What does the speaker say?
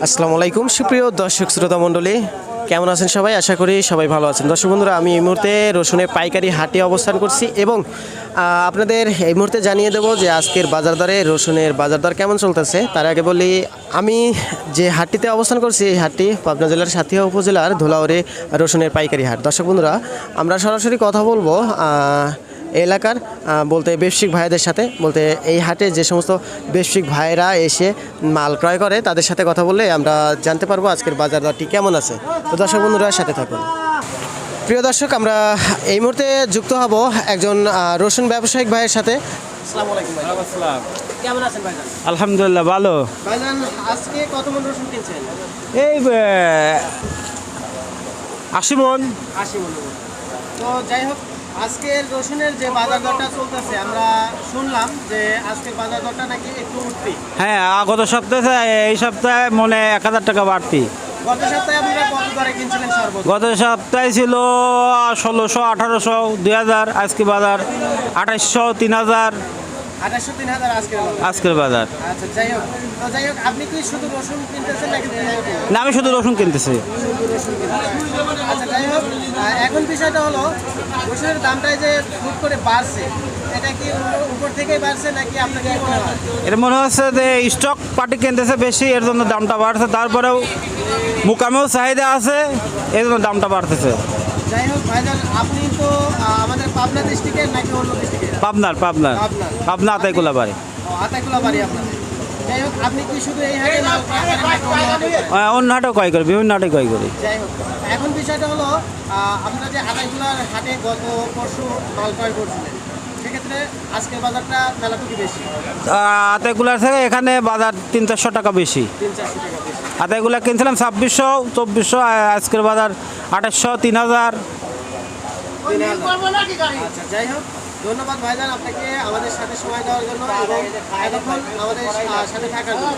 আসসালামু আলাইকুম সুপ্রিয় দর্শক শ্রোতা মণ্ডলী, কেমন আছেন সবাই? আশা করি সবাই ভালো আছেন। দর্শক বন্ধুরা, আমি এই মুহূর্তে রসুনের পাইকারি হাটে অবস্থান করছি এবং আপনাদের এই মুহূর্তে জানিয়ে দেবো যে আজকের বাজার দরে রসুনের বাজার দর কেমন চলতেছে। তার আগে বলি, আমি যে হাটটিতে অবস্থান করছি এই হাটটি পাবনা জেলার সাথিয়া উপজেলার ধুলাউড়ে রসুনের পাইকারি হাট। দর্শক বন্ধুরা, আমরা সরাসরি কথা বলবো এলাকার বলতে ব্যবসায়িক ভাইদের সাথে, বলতে এই হাটে যে সমস্ত ব্যবসায়িক ভাইরা এসে মাল ক্রয় করে তাদের সাথে কথা বললে আমরা জানতে পারবো আজকের বাজার দরটি কেমন আছে। তো দর্শক বন্ধুরা সাথে থাকুন। প্রিয় দর্শক, আমরা এই মুহূর্তে যুক্ত হব একজন রসুন ব্যবসায়িক ভাইয়ের সাথে। আসসালামু আলাইকুম ভাই। আসসালাম। কেমন আছেন ভাইজান? আলহামদুলিল্লাহ ভালো। ভাইজান আজকে কত মণ রসুন কিনছেন? এই 80 মণ। 80 মণ। তো যাই হোক, আজকের রসুনের যে বাজার দরটা চলতেছে, আমরা শুনলাম যে আজকের বাজার দরটা নাকি একটু উঠতি। হ্যাঁ, গত সপ্তাহে এই সপ্তাহে মনে 1000 টাকা বাড়তি। গত সপ্তাহে আপনারা কত দরে কিনছিলেন সর্বোচ্চ? গত সপ্তাহে ছিল 1600, 1800, 2000। আজকে বাজার 2800, 3000 2800, 3000 আজকের বাজার। আচ্ছা, যাই হোক, আপনি কি শুধু রসুন কিনতেছেন নাকি? না, আমি শুধু রসুন কিনতেছি। শুধু রসুন কিনতেছেন। আচ্ছা, যাই হোক, এখন বিষয়টা হলো রসুনের দামটাই যে হুট করে বাড়ছে, এটা কি উপর থেকেই বাড়ছে নাকি আপনার কি মনে হয়? এটা মনে হচ্ছে যে স্টক পার্টি কিনতেছে বেশি, এর জন্য দামটা বাড়ছে। তারপরেও মুকামেও চাহিদা আছে, এর জন্য দামটা বাড়তেছে। যাই হোক ভাইজান, আপনি তো আমাদের পাবনা ডিস্ট্রিক্টের নাকি অন্য ডিস্ট্রিক্টের? পাবনা আতাইকুলা বাড়ি। আতাইকুলা বাড়ি আপনাদের। যাই হোক, আপনি কি শুধু এই হাটে মাল ক্রয় করেন নাকি অন্য হাটেও করেন? অন্য হাটেও ক্রয় করি, বিভিন্ন হাটে ক্রয় করি। যাই হোক, এখন বিষয়টা হলো আপনারা যে আতাইকুলার হাটে গত পরশু মাল ক্রয় করছিলেন, সেক্ষেত্রে আজকের বাজারটা মেলাটুকু বেশি। আতাইকুলার থেকে এখানে বাজার 300-400 টাকা বেশি। 300-400 টাকা বেশি। আতাইকুলা কিনছিলাম 2600, 2400, আজকের বাজার 2800, 3000। আচ্ছা, যাই হোক, ধন্যবাদ ভাইজান আপনাকে আমাদের সাথে সময় দেওয়ার জন্য এবং এতক্ষণ আমাদের সাথে থাকার জন্য।